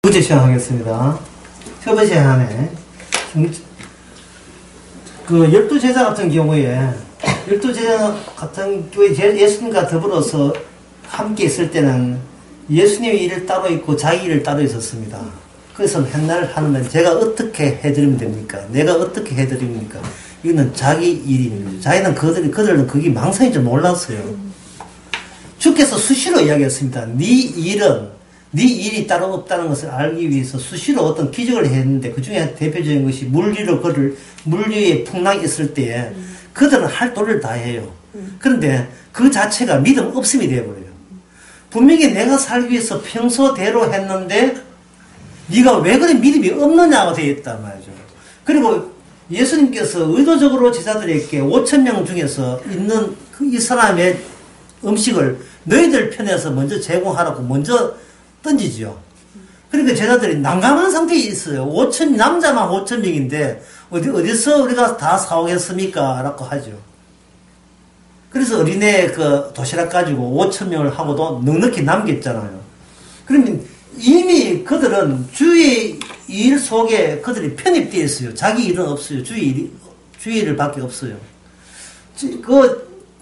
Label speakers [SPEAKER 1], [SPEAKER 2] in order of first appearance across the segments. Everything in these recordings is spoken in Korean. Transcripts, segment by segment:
[SPEAKER 1] 부제 시작하겠습니다. 첫 번째 시간에 그 열두 제자 같은 경우에 열두 제자 같은 경우에 예수님과 더불어서 함께 있을 때는 예수님의 일을 따로 있고 자기 일을 따로 있었습니다. 그래서 맨날 하는 제가 어떻게 해드리면 됩니까? 내가 어떻게 해드립니까? 이거는 자기 일입니다. 자기는 그들은 그게 망상인 줄 몰랐어요. 주께서 수시로 이야기했습니다. 네 일이 따로 없다는 것을 알기 위해서 수시로 어떤 기적을 했는데 그 중에 대표적인 것이 물리의 풍랑이 있을 때 그들은 할 도리를 다 해요. 그런데 그 자체가 믿음 없음이 되어버려요. 분명히 내가 살기 위해서 평소대로 했는데 네가 왜 그래 믿음이 없느냐고 되어 있단 말이죠. 그리고 예수님께서 의도적으로 제자들에게 5,000명 중에서 있는 이 사람의 음식을 너희들 편에서 먼저 제공하라고 먼저 던지지요. 그러니까 제자들이 난감한 상태에 있어요. 남자만 5,000명인데 어디서 우리가 다 사오겠습니까? 라고 하죠. 그래서 어린애 그 도시락 가지고 5,000명을 하고도 넉넉히 남겼잖아요. 그러면 이미 그들은 주의 일 속에 그들이 편입되어 있어요. 자기 일은 없어요. 주의 일을 밖에 없어요.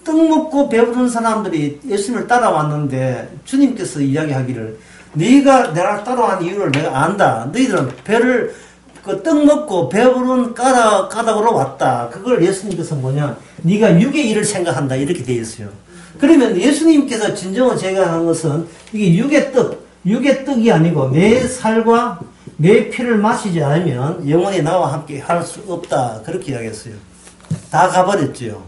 [SPEAKER 1] 떡 먹고 배부른 사람들이 예수님을 따라왔는데 주님께서 이야기하기를 네가 내가 따라온 이유를 내가 안다. 너희들은 떡 먹고 배부른 까닭으로 왔다. 그걸 예수님께서 뭐냐? 네가 육의 일을 생각한다. 이렇게 되어 있어요. 그러면 예수님께서 진정으로 제가 한 것은 이게 육의 떡이 아니고 내 살과 내 피를 마시지 않으면 영원히 나와 함께 할 수 없다. 그렇게 이야기했어요. 다 가버렸죠.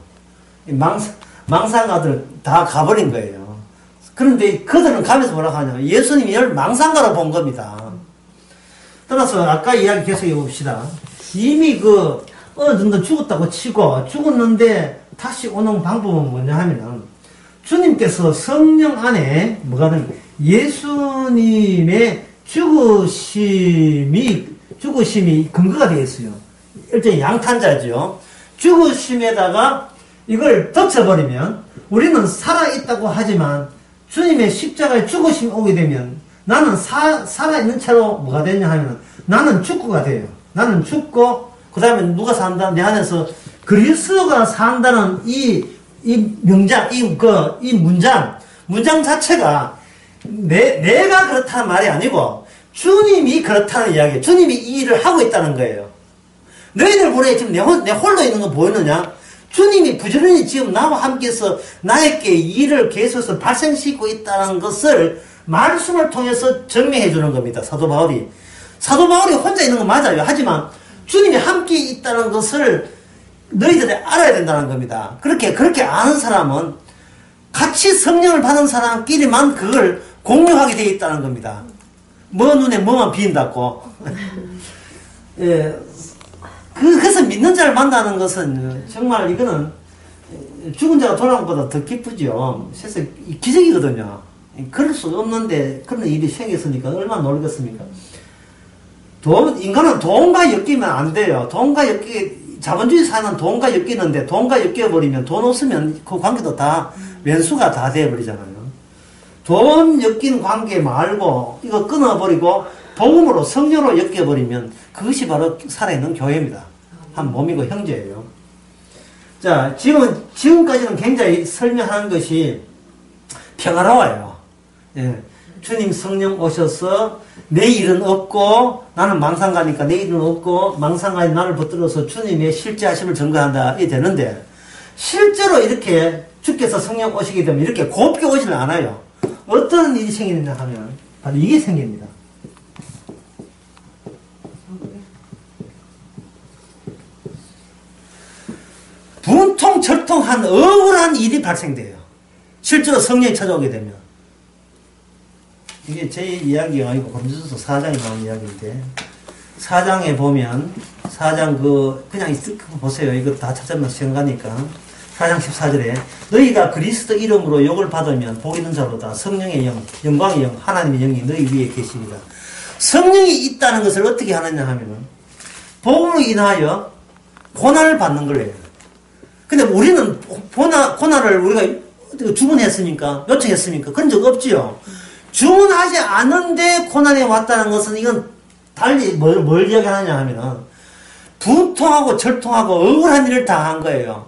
[SPEAKER 1] 망상가들 다 가버린 거예요. 그런데 그들은 가면서 뭐라고 하냐. 예수님이 열 망상가로 본 겁니다. 따라서 아까 이야기 계속 해봅시다. 이미 어느 정도 죽었다고 치고 죽었는데 다시 오는 방법은 뭐냐 하면은 주님께서 성령 안에 뭐가 되는 예수님의 죽으심이 근거가 되어 있어요. 일종의 양탄자죠. 죽으심에다가 이걸 덮쳐버리면 우리는 살아있다고 하지만 주님의 십자가에 죽으심이 오게 되면 나는 살아있는 채로 뭐가 되냐 하면 나는 죽고가 돼요. 나는 죽고 그 다음에 누가 산다? 내 안에서 그리스도가 산다는 이 문장 자체가 내가 그렇다는 말이 아니고 주님이 그렇다는 이야기예요. 주님이 이 일을 하고 있다는 거예요. 너희들 보내 지금 내 홀로 있는 거 보이느냐? 주님이 부지런히 지금 나와 함께해서 나에게 이 일을 계속해서 발생시키고 있다는 것을 말씀을 통해서 증명해 주는 겁니다. 사도 바울이 혼자 있는 건 맞아요. 하지만 주님이 함께 있다는 것을 너희들이 알아야 된다는 겁니다. 그렇게 아는 사람은 같이 성령을 받은 사람끼리만 그걸 공유하게 되어 있다는 겁니다. 눈에 뭐만 비인다고. 예. 그래서 믿는 자를 만나는 것은 정말 이거는 죽은 자가 돌아온 것보다 더 기쁘죠. 세상 기적이거든요. 그럴 수 없는데 그런 일이 생겼으니까 얼마나 놀겠습니까? 인간은 돈과 엮이면 안 돼요. 자본주의 사회는 돈과 엮이는데 돈과 엮여버리면 돈 없으면 그 관계도 다 왼수가 다 되어버리잖아요. 돈 엮인 관계 말고 이거 끊어버리고 복음으로 성령으로 엮여버리면 그것이 바로 살아있는 교회입니다. 한 몸이고 형제예요. 자, 지금까지는 굉장히 설명하는 것이 평화로워요. 예. 주님 성령 오셔서 내 일은 없고 나는 망상가니까 내 일은 없고 망상가에 나를 붙들어서 주님의 실제하심을 증거한다. 이게 되는데 실제로 이렇게 주께서 성령 오시게 되면 이렇게 곱게 오지는 않아요. 어떤 일이 생기느냐 하면 바로 이게 생깁니다. 분통절통한 억울한 일이 발생돼요. 실제로 성령이 찾아오게 되면. 이게 제 이야기가 아니고 고린도전서 4장에 나온 이야기인데 4장에 보면 4장 그냥 보세요. 이거 다 찾으면 시간 가니까 4장 14절에 너희가 그리스도 이름으로 욕을 받으면 복 있는 자로다. 성령의 영, 영광의 영, 하나님의 영이 너희 위에 계십니다. 성령이 있다는 것을 어떻게 하느냐 하면은 복음으로 인하여 고난을 받는 거예요. 근데 우리는 고난을 우리가 주문했습니까? 요청했습니까? 그런 적 없지요. 주문하지 않은데 고난이 왔다는 것은 이건 달리 뭘 이야기하느냐 하면은 분통하고 절통하고 억울한 일을 당한 거예요.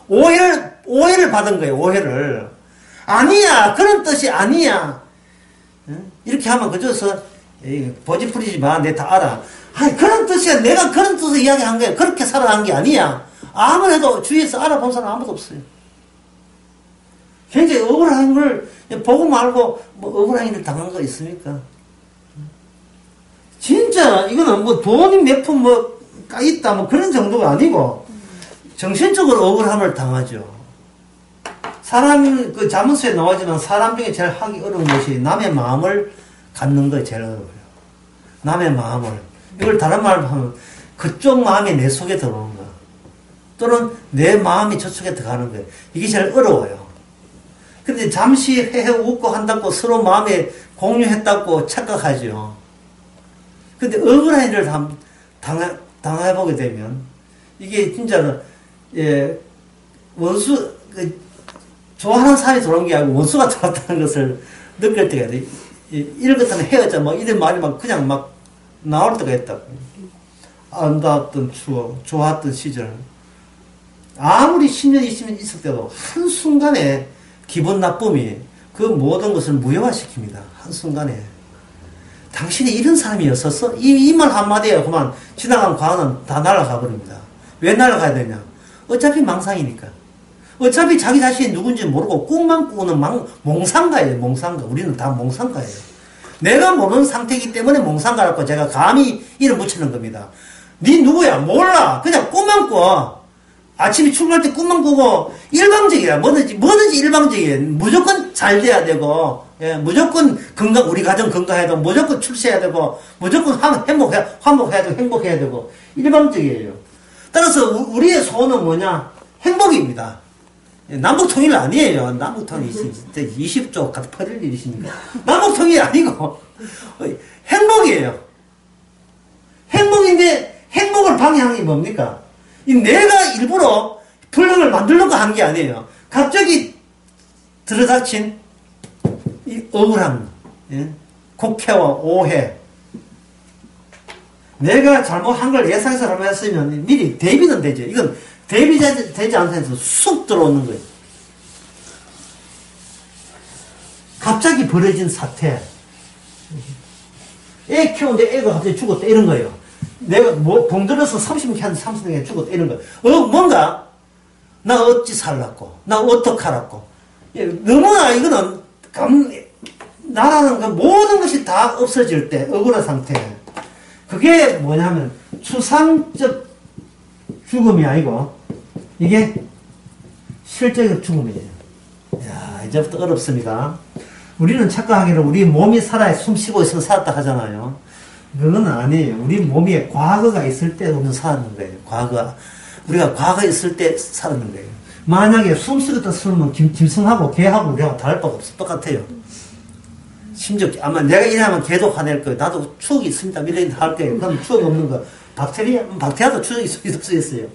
[SPEAKER 1] 오해를 받은 거예요. 오해를. 아니야. 그런 뜻이 아니야. 이렇게 하면 그저서 고집부리지 마. 내 다 알아. 아니 그런 뜻이야. 내가 그런 뜻을 이야기한 거야. 그렇게 살아난 게 아니야. 아무래도 주위에서 알아본 사람 아무도 없어요. 굉장히 억울한 걸 보고 말고 뭐 억울한 일을 당한 거 있습니까? 진짜 이거는 뭐 돈이 몇 푼 뭐 까있다 뭐 그런 정도가 아니고 정신적으로 억울함을 당하죠. 사람 그 자문서에 나오지만 사람 중에 제일 하기 어려운 것이 남의 마음을 갖는 거에 제일 어려워요. 남의 마음을. 이걸 다른 말로 하면 그쪽 마음이 내 속에 들어오는 거 또는 내 마음이 저쪽에 들어가는 거예요. 이게 제일 어려워요. 근데 잠시 웃고 한다고 서로 마음에 공유했다고 착각하죠. 근데 억울한 일을 당해보게 되면 이게 진짜로 원수 좋아하는 사람이 들어온 게 아니고 원수가 들어왔다는 것을 느낄 때가 돼. 이럴 것들은 헤어져 뭐 이런 말이 막 그냥 막 나올 때가 있다고. 아름다웠던 추억, 좋았던 시절. 아무리 10년, 20년 있을 때도 한순간에 기분 나쁨이 그 모든 것을 무효화시킵니다. 한순간에. 당신이 이런 사람이었었어? 이 말 한마디에 그만 지나간 과거는 다 날아가 버립니다. 왜 날아가야 되냐? 어차피 망상이니까. 어차피 자기 자신이 누군지 모르고 꿈만 꾸는 몽상가예요. 몽상가. 우리는 다 몽상가예요. 내가 모르는 상태이기 때문에 몽상가라고 제가 감히 이름 붙이는 겁니다. 니 누구야? 몰라. 그냥 꿈만 꿔. 아침에 출근할 때 꿈만 꾸고 일방적이야. 뭐든지 일방적이에요. 무조건 잘 돼야 되고 무조건 우리 가정 건강해야 되고 무조건 출세해야 되고 무조건 화목해야 되고 행복해야 되고 일방적이에요. 따라서 우리의 소원은 뭐냐? 행복입니다. 남북통일 아니에요. 남북통일 20조 같이 퍼질 일이십니까? 남북통일이 아니고 행복이에요. 행복인데 행복을 방해하는 게 뭡니까? 내가 일부러 불행을 만들려고 한 게 아니에요. 갑자기 들어닥친 이 억울함, 곡해와 오해. 내가 잘못한 걸 예상해서 잘못했으면 미리 대비는 되죠. 이건 대비되지 않은 상태에서 쑥 들어오는 거예요. 갑자기 벌어진 사태. 애 키우는데 애가 갑자기 죽었다 이런 거예요. 내가 봉들어서 30년 죽었다 이런 거예요. 뭔가 나 어찌 살랐고 나 어떡하라고. 너무나 이거는 나라는 그 모든 것이 다 없어질 때 억울한 상태. 그게 뭐냐면 추상적 죽음이 아니고 이게 실제적 죽음이에요. 야, 이제부터 어렵습니다. 우리는 착각하기로 우리 몸이 살아야 숨 쉬고 있으면 살았다 하잖아요. 그건 아니에요. 우리 몸에 과거가 있을 때 우리는 살았는 거예요. 우리가 과거에 있을 때 살았는 거예요. 만약에 숨 쉬었다 쓰면 짐승하고 개하고 우리하고 다를 바가 없어. 똑같아요. 심지어 아마 내가 이러면 개도 화낼 거예요. 나도 추억이 있습니다. 이런 할 거예요. 그럼 추억이 없는 거. 박테리아도 추억이 있을 수 있어요.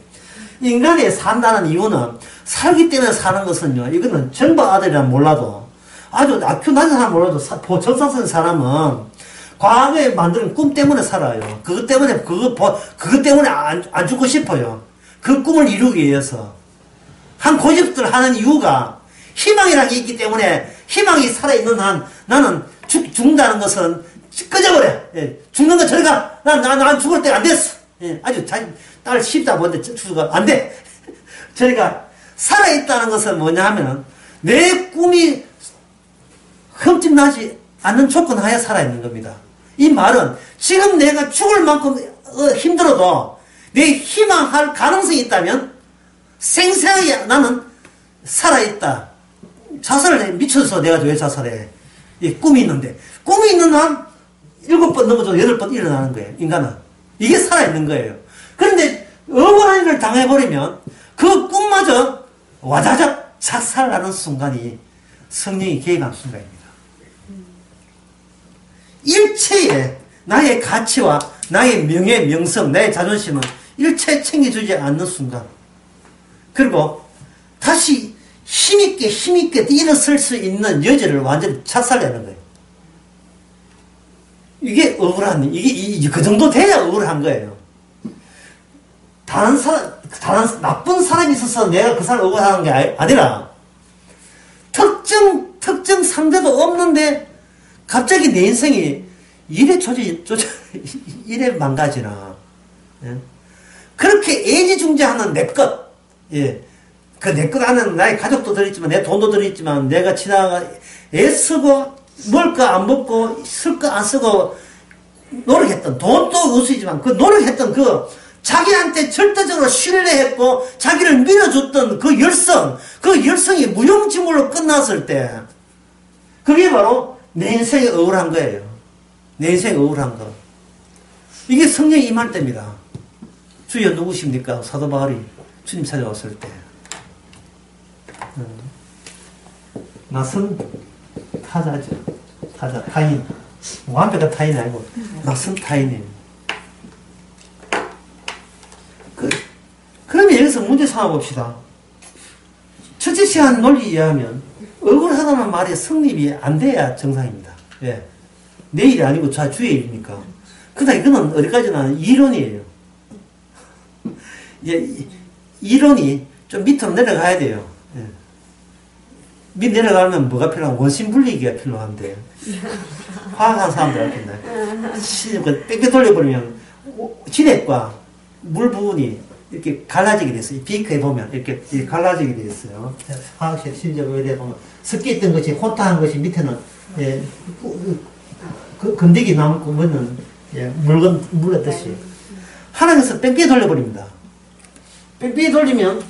[SPEAKER 1] 인간이 산다는 이유는 살기 때문에 사는 것은요. 이거는 정박 아들이란 몰라도 아주 IQ 낮은 사람 몰라도 정상적인 사람은 과거에 만드는 꿈 때문에 살아요. 그것 때문에 안 죽고 싶어요. 그 꿈을 이루기 위해서. 한 고집들 하는 이유가 희망이라는 게 있기 때문에 희망이 살아있는 한 나는 죽는다는 것은 꺼져버려. 죽는 거 저리가. 난 죽을 때가 안 됐어. 아주 딸 쉽다 보는데 죽어가 안 돼. 저리가 살아있다는 것은 뭐냐 하면 내 꿈이 흠집나지 않는 조건 하에 살아있는 겁니다. 이 말은 지금 내가 죽을 만큼 힘들어도 내 희망할 가능성이 있다면 생생하게 나는 살아있다. 자살을 해. 미쳐서 내가 왜 자살해. 꿈이 있는데 꿈이 있는 한 7번 넘어져 8번 일어나는 거예요. 인간은. 이게 살아있는 거예요. 그런데 억울한 일을 당해버리면 그 꿈마저 와자작 자살하는 순간이 성령이 개입한 순간입니다. 일체의 나의 가치와 나의 명예, 명성, 나의 자존심은 일체 챙겨주지 않는 순간. 그리고 다시 힘있게 일어설 수 있는 여지를 완전히 착살내는 거예요. 이게 억울한, 그 정도 돼야 억울한 거예요. 다른 나쁜 사람이 있어서 내가 그 사람 억울하는 게 아니라, 특정 상대도 없는데, 갑자기 내 인생이 이래 이래 망가지나. 예? 그렇게 애지중지하는 내 것, 예. 그 내 것 안에는 나의 가족도 들어있지만, 내 돈도 들어있지만, 내가 애쓰고, 먹을까 안 먹고, 쓸까 안 쓰고, 노력했던, 돈도 우수이지만, 그 노력했던 자기한테 절대적으로 신뢰했고, 자기를 밀어줬던 그 열성이 무용지물로 끝났을 때, 그게 바로 내 인생이 억울한 거예요. 내 인생이 억울한 거. 이게 성령이 임할 때입니다. 주여 누구십니까? 사도 바울이 주님 찾아왔을 때. 낯선 타자죠. 타인. 완벽한 타인이 아니고, 낯선 타인이에요. 그러면 여기서 문제 삼아 봅시다. 첫째 시간 논리에 의하면, 억울하다는 말이 성립이 안 돼야 정상입니다. 예. 내일이 아니고 주의 일이니까. 그러나 이거는 어디까지나 이론이에요. 이제 이론이 좀 밑으로 내려가야 돼요. 예. 밑 내려가면 뭐가 필요한 원심 분리기가 필요한데 화학한 사람들 알겠네. 뺑뺑 돌려버리면 진액과 물 부분이 이렇게 갈라지게 됐어요. 비크에 보면 이렇게 갈라지게 되어 있어요. 화학실 심지어에 보면 섞여 있던 것이 혼탁한 것이 밑에는 예, 건더기 남고 뭐는 예, 물었듯이 하나님께서 뺑뺑 돌려버립니다. 뺑뺑 돌리면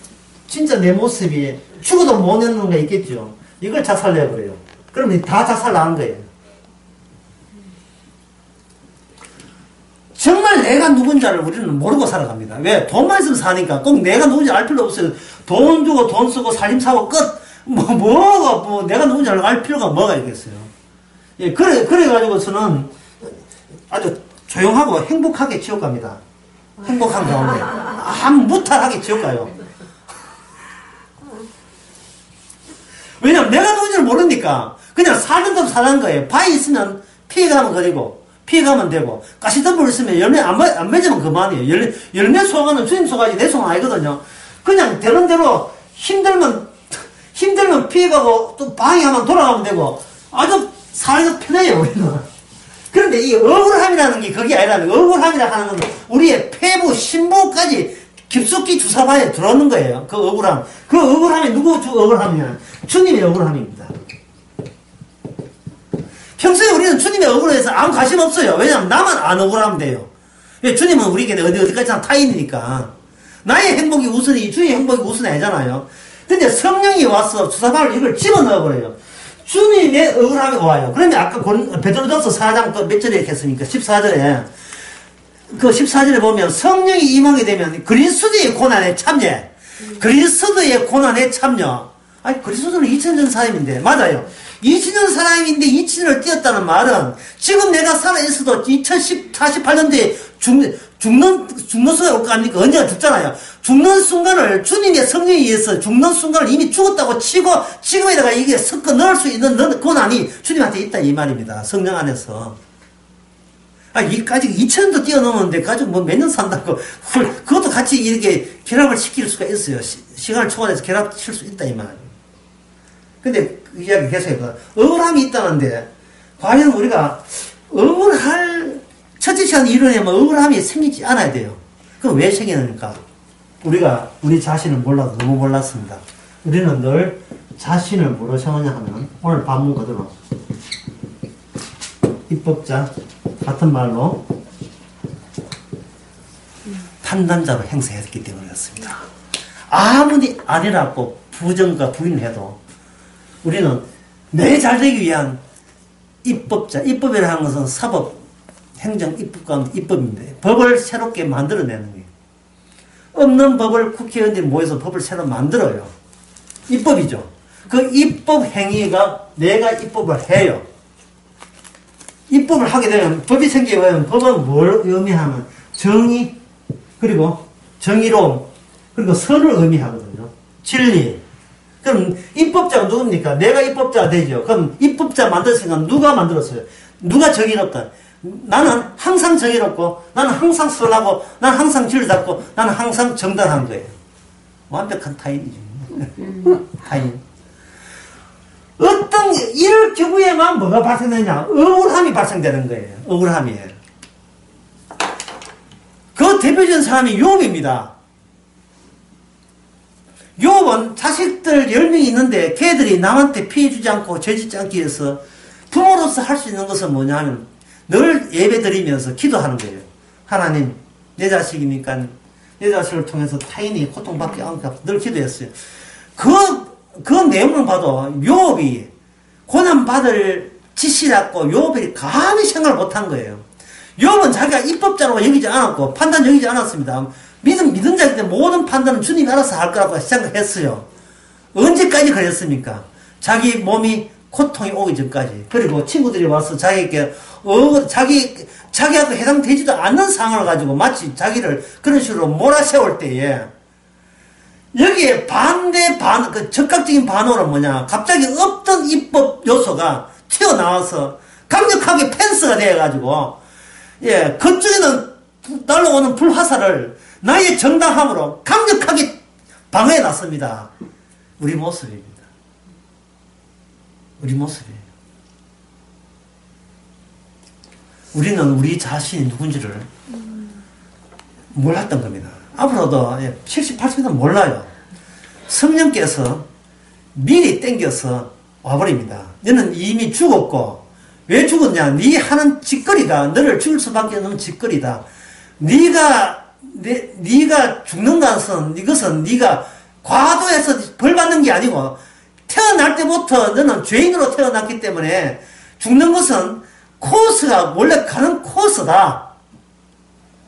[SPEAKER 1] 진짜 내 모습이 죽어도 못 내는 게 있겠죠. 이걸 작살내버려요. 그러면 다 작살나는 거예요. 정말 내가 누군지를 우리는 모르고 살아갑니다. 왜? 돈만 있으면 사니까 꼭 내가 누군지 알 필요 없어요. 돈 주고 돈 쓰고 살림 사고 끝. 내가 누군지 알 필요가 뭐가 있겠어요. 예, 그래가지고서는 아주 조용하고 행복하게 지옥 갑니다. 행복한 가운데. 무탈하게 지옥 가요. 왜냐면 내가 누군지를 모르니까 그냥 살던 대로 사는 거예요. 바위 있으면 피해가면 그리고 피해가면 되고 가시덤불 있으면 열매 안 맺으면 그만이에요. 열매 소화는 주님 소화지 내 소화 아니거든요. 그냥 되는 대로 힘들면 피해가고 또 방해하면 돌아가면 되고 아주 살기가 편해요 우리는. 그런데 이 억울함이라는 게 그게 아니라는 거예요. 억울함이라 하는 건 우리의 폐부, 신부까지 깊숙이 주사바에 들어오는 거예요. 그 억울함. 그 억울함이 누구 억울함이냐? 주님의 억울함입니다. 평소에 우리는 주님의 억울해서 아무 관심 없어요. 왜냐하면 나만 안 억울하면 돼요. 주님은 우리에게 어디까지나 타인이니까. 나의 행복이 우선이, 주의 행복이 우선이 아니잖아요. 근데 성령이 와서 주사바를 이걸 집어넣어버려요. 주님의 억울함이 와요. 그러면 아까 베드로전서 4장 몇 절에 이렇게 했습니까? 14절에. 그 14절에 보면 성령이 임하게 되면 그리스도의 고난에 참여. 그리스도의 고난에 참여. 아니, 그리스도는 2000년 사람인데. 맞아요. 2000년 사람인데 2000년을 뛰었다는 말은 지금 내가 살아있어도 2048년도에 죽는 순간 올 거 아닙니까? 언제가 죽잖아요. 죽는 순간을 주님의 성령에 의해서 죽는 순간을 이미 죽었다고 치고 지금에다가 이게 섞어 넣을 수 있는 권한이 주님한테 있다 이 말입니다. 성령 안에서. 아직 2000년도 뛰어넘었는데 가지고 뭐 몇 년 산다고 그것도 같이 이렇게 결합을 시킬 수가 있어요. 시간을 초월해서 결합시킬 수 있다 이 말이에요. 근데 그 이야기 계속해봐. 억울함이 있다는데 과연 우리가 첫째 시간 이루려면 억울함이 생기지 않아야 돼요. 그럼 왜 생기는가? 우리가 우리 자신을 몰라도 너무 몰랐습니다. 우리는 늘 자신을 뭐로 생각하냐 하면 오늘 반문 그대로 입법자 같은 말로 판단자로 행세했기 때문이었습니다. 아무리 아니라고 부정과 부인을 해도 우리는 내 잘되기 위한 입법이라 하는 것은 사법, 행정, 입법 가운데 입법입니다. 법을 새롭게 만들어내는 거예요. 없는 법을 국회의원들이 모여서 법을 새로 만들어요. 입법이죠. 그 입법 행위가 내가 입법을 해요. 입법을 하게 되면 법이 생기게 되면 법은 뭘 의미하면 정의, 그리고 정의로움, 그리고 선을 의미하거든요. 진리. 그럼 입법자가 누굽니까? 내가 입법자가 되죠. 그럼 입법자 만들었으니까 누가 만들었어요? 누가 정의롭다? 나는 항상 정의롭고, 나는 항상 선하고, 나는 항상 진리를 잡고, 나는 항상 정당한 거예요. 완벽한 타인이죠. 타인. 어떤 이럴 경우에만 뭐가 발생되냐? 억울함이 발생되는 거예요. 억울함이. 그 대표적인 사람이 욥입니다. 욥은 자식들 10명이 있는데 걔들이 남한테 피해주지 않고 죄짓지 않기 위해서 부모로서 할 수 있는 것은 뭐냐 하면 늘 예배 드리면서 기도하는 거예요. 하나님, 내 자식이니까 내 자식을 통해서 타인이 고통받지 않고 늘 기도했어요. 그 내용을 봐도 욥이 고난받을 지시라고 욥이 감히 생각을 못한 거예요. 욥은 자기가 입법자로 여기지 않았고 판단 여기지 않았습니다. 믿은 자기 때문에 모든 판단은 주님이 알아서 할 거라고 생각했어요. 언제까지 그랬습니까? 자기 몸이 고통이 오기 전까지. 그리고 친구들이 와서 자기에게 자기하고 해당되지도 않는 상황을 가지고 마치 자기를 그런 식으로 몰아세울 때에 여기에 그 적극적인 반응은 뭐냐? 갑자기 없던 입법 요소가 튀어나와서 강력하게 펜스가 되어가지고, 예, 그쪽에는 날아오는 불화살을 나의 정당함으로 강력하게 방어해 놨습니다. 우리 모습입니다. 우리 모습이에요. 우리는 우리 자신이 누군지를 몰랐던 겁니다. 앞으로도 70, 80년 몰라요. 성령께서 미리 땡겨서 와버립니다. 너는 이미 죽었고 왜 죽었냐? 네 하는 짓거리다. 너를 죽일 수밖에 없는 짓거리다. 네가 죽는 것은 이것은 네가 과도해서 벌 받는 게 아니고 태어날 때부터 너는 죄인으로 태어났기 때문에 죽는 것은 코스가 원래 가는 코스다.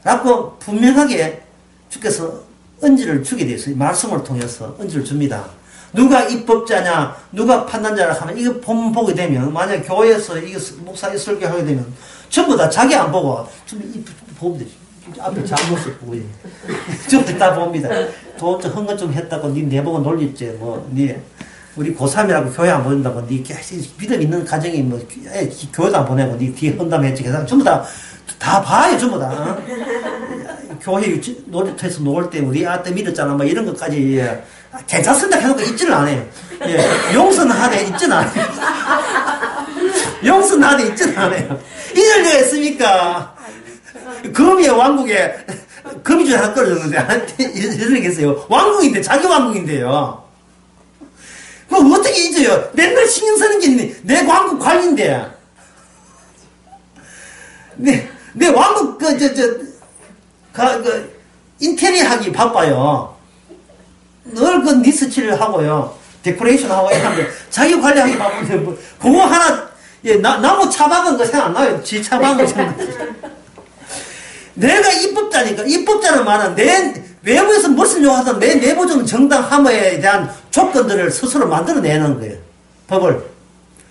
[SPEAKER 1] 라고 분명하게 주께서 언지를 주게 되어 있어요. 말씀을 통해서 언지를 줍니다. 누가 입법자냐, 누가 판단자라 하면 이거 보게 되면, 만약 교회에서 이거 목사님 설교하게 되면 전부 다 자기 안 보고 좀 보면 되지. 앞에 잘못을 보고 전부 다 봅니다. 좀 헌것 좀 했다고 니 내보고 놀렸지. 뭐 니 우리 고3이라고 교회 안 보낸다고 니 믿음 있는 가정이 뭐 교회도 안 보내고 니 뒤에 헌담했지. 전부 다 봐요. 전부 다. 교회 놀이터에서 놀 때 우리 아때 믿었잖아. 뭐 이런 것까지 괜찮습니다. 해놓고 있지는 않아요. 예, 용서하되 있지는 않아요. 용서하되 있지는 않아요. 이럴 리가 있습니까? 금이의 왕국에 금이 하나 떨어졌는데 이런 게 있어요. 왕국인데 자기 왕국인데요. 그럼 어떻게 잊어요? 맨날 신경 쓰는 게 내 왕국 관리인데. 내 왕국 인테리어 하기 바빠요. 늘 리서치를 하고요. 데코레이션 하고 이러는데 자기 관리하기 바쁜데 뭐 그거 하나 나무 차박은 거 생각 안 나요. 지 차박은 거 생각 안 나요. 내가 입법자니까 입법자는 말은 내 외부에서 무엇을 요하든 내 내부적 정당함에 대한 조건들을 스스로 만들어내는 거예요. 법을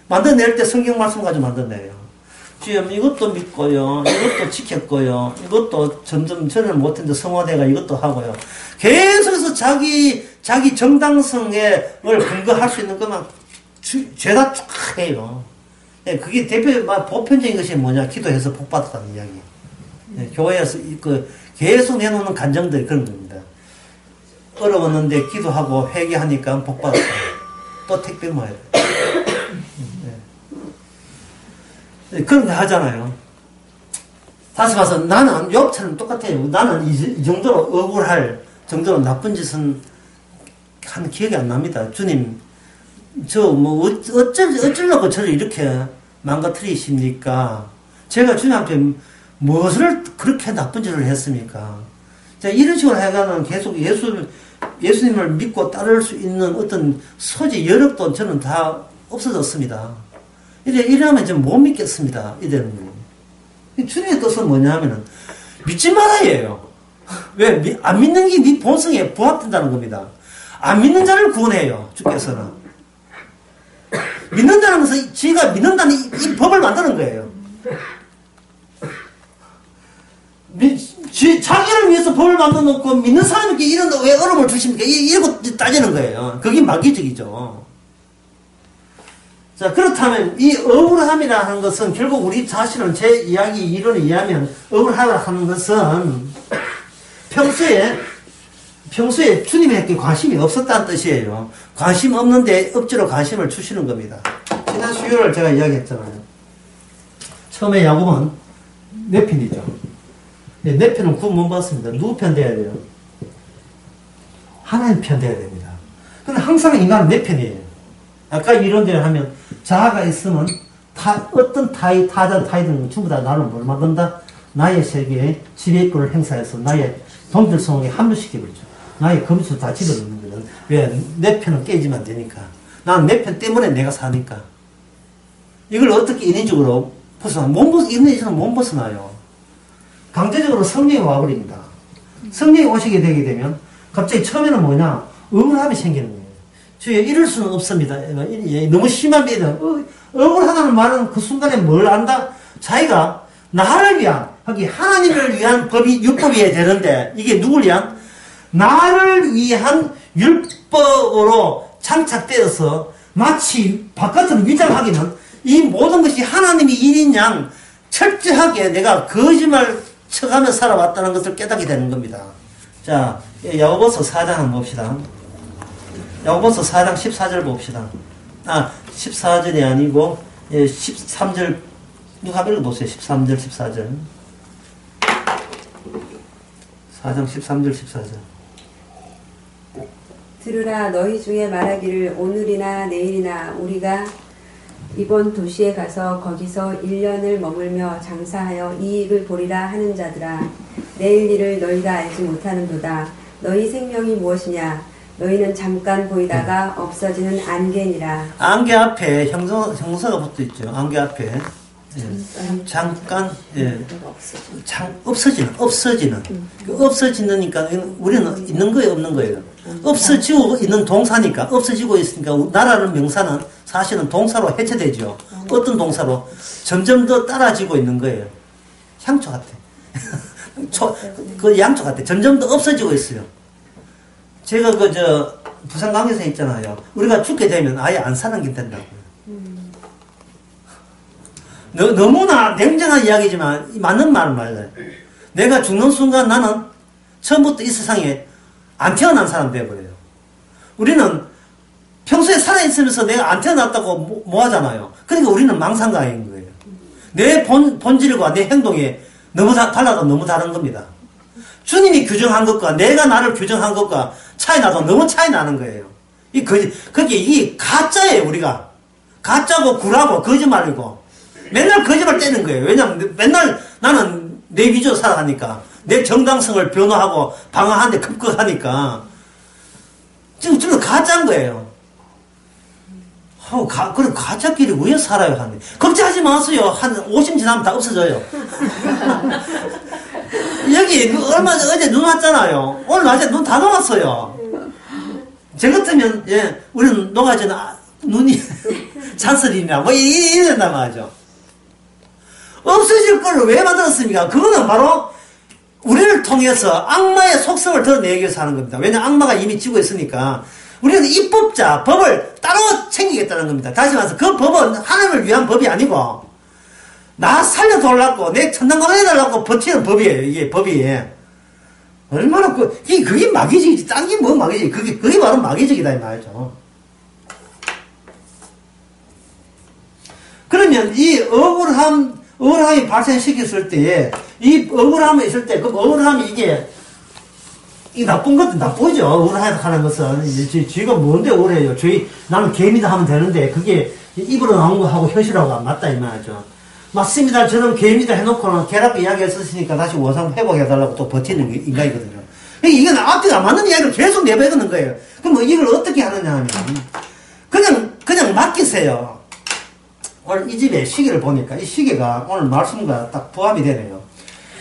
[SPEAKER 1] 만들어낼 때 성경 말씀 가지고 만들어내요. 주님 이것도 믿고요. 이것도 지켰고요. 이것도 점점 저는 못했는데 성화대가 이것도 하고요. 계속해서 자기 정당성을 근거할 수 있는 것만 죄다 쫙 해요. 예, 그게 보편적인 것이 뭐냐? 기도해서 복받았다는 이야기. 예, 교회에서 계속 내놓는 간정들이 그런 겁니다. 어려웠는데 기도하고 회개하니까 복받았다. 또 택배 모아야 돼. 그런 거 하잖아요. 다시 봐서 나는 욥처럼 똑같아요. 나는 이 정도로 억울할 정도로 나쁜 짓은 한 기억이 안 납니다. 주님, 어쩌려고 저를 이렇게 망가뜨리십니까? 제가 주님한테 무엇을 그렇게 나쁜 짓을 했습니까? 자, 이런 식으로 해가는 계속 예수님을 믿고 따를 수 있는 어떤 소지, 여력도 저는 다 없어졌습니다. 이러면 이제 못 믿겠습니다. 이대로는. 주님의 뜻은 뭐냐면은, 믿지 말아예요. 왜? 안 믿는 게 네 본성에 부합된다는 겁니다. 안 믿는 자를 구원해요. 주께서는. 믿는다는 것은 지가 믿는다는 이 법을 만드는 거예요. 자기를 위해서 법을 만들어 놓고 믿는 사람에게 이런 왜 어려움을 주십니까? 이러고 따지는 거예요. 그게 마귀적이죠. 자, 그렇다면 이 억울함이라 하는 것은 결국 우리 자신은 제 이야기 이론에 의하면 억울하다 하는 것은 평소에 주님에게 관심이 없었다는 뜻이에요. 관심 없는데 억지로 관심을 주시는 겁니다. 지난 수요일 제가 이야기했잖아요. 처음에 야곱은 내 편이죠. 내 편은 구원 못 받습니다. 누구 편 돼야 돼요? 하나님 편 돼야 됩니다. 근데 항상 인간은 내 편이에요. 아까 이런대로 하면 자아가 있으면 어떤 타이든 전부 다 나를 뭘 만든다? 나의 세계에 지배권을 행사해서 나의 동질성에 합류시켜버리죠. 나의 검수를 다 집어넣는 거거든. 왜? 내 편은 깨지면 안 되니까. 난 내 편 때문에 내가 사니까. 이걸 어떻게 인위적으로 인위적으로 못 벗어나요. 강제적으로 성령이 와버립니다. 성령이 오시게 되게 되면 갑자기 처음에는 뭐냐? 억울함이 생기는 거예요. 주여 이럴 수는 없습니다. 너무 심한 믿음. 억울하다는 말은 그 순간에 뭘 안다? 자기가 나를 위한, 하나님을 위한 율법이어야 되는데, 이게 누굴 위한? 나를 위한 율법으로 장착되어서 마치 바깥으로 위장하기는 이 모든 것이 하나님의 일인 양 철저하게 내가 거짓말 쳐가며 살아왔다는 것을 깨닫게 되는 겁니다. 자, 야고보서 4장 한번 봅시다. 야고보서 4장 14절 봅시다. 14절이 아니고 13절 누가 한번 읽어보세요. 13절 14절 4장 13절 14절
[SPEAKER 2] 들으라 너희 중에 말하기를 오늘이나 내일이나 우리가 이번 도시에 가서 거기서 1년을 머물며 장사하여 이익을 보리라 하는 자들아 내일 일을 너희가 알지 못하는도다. 너희 생명이 무엇이냐 너희는 잠깐 보이다가 없어지는 안개니라. 안개
[SPEAKER 1] 앞에 형사가 붙어있죠. 안개 앞에 잠깐 없어지는 없어지니까 우리는 있는 거예요 없는 거예요. 없어지고 있는 동사니까 없어지고 있으니까 나라는 명사는 사실은 동사로 해체되죠. 어떤 동사로 점점 더 따라지고 있는 거예요. 향초 같아. 그 양초 같아. 점점 더 없어지고 있어요. 제가 부산 강에서 있잖아요. 우리가 죽게 되면 아예 안 사는 게 된다고요. 너무나 냉정한 이야기지만 맞는 말은 맞아요. 내가 죽는 순간 나는 처음부터 이 세상에 안 태어난 사람 되어버려요. 우리는 평소에 살아있으면서 내가 안 태어났다고 뭐 하잖아요. 그러니까 우리는 망상가인 거예요. 내 본질과 내 행동이 너무 달라도 너무 다른 겁니다. 주님이 규정한 것과 내가 나를 규정한 것과 차이 나도 너무 차이 나는 거예요. 그게 가짜예요, 우리가. 가짜고 구라고 거짓말이고. 맨날 거짓말 떼는 거예요. 왜냐면 맨날 나는 내 위주로 살아가니까. 내 정당성을 변호하고 방어하는데 급급하니까. 지금 가짜인 거예요. 그럼 가짜끼리 왜 살아요? 하는. 걱정하지 마세요. 한 50 지나면 다 없어져요. 여기 얼마 전 어제 눈 왔잖아요. 오늘 낮에 눈 다 녹았어요. 저 같으면 우리는 녹아지는 눈이 잔설이냐 뭐 이런단 말이죠. 없어질 걸 왜 만들었습니까? 그거는 바로 우리를 통해서 악마의 속성을 드러내기 위해서 하는 겁니다. 왜냐하면 악마가 이미 지고 있으니까 우리는 입법자, 법을 따로 챙기겠다는 겁니다. 다시 말해서 그 법은 하나님을 위한 법이 아니고 나 살려달라고 내 천당감 해달라고 버티는 법이에요. 이게 법이. 얼마나 그게 마귀적이지. 딴 게 뭐 마귀적이. 그게 바로 마귀적이다 이 말이죠. 그러면 이 억울함이 발생시켰을 때에 이 억울함이 있을 때 그 억울함이 이 나쁜 것도 나쁘죠. 억울하는 것은 쥐가 뭔데 억울해요. 나는 개미다 하면 되는데 그게 입으로 나온 거하고 현실하고 안 맞다 이 말이죠. 맞습니다. 저는 개미다 해놓고는 개라고 이야기했으니까 다시 원상 회복해달라고 또 버티는 게 인간이거든요. 이건 앞뒤가 안 맞는 이야기를 계속 내뱉는 거예요. 그럼 뭐 이걸 어떻게 하느냐 하면 그냥 맡기세요. 오늘 이 집에 시계를 보니까 이 시계가 오늘 말씀과 딱 부합이 되네요.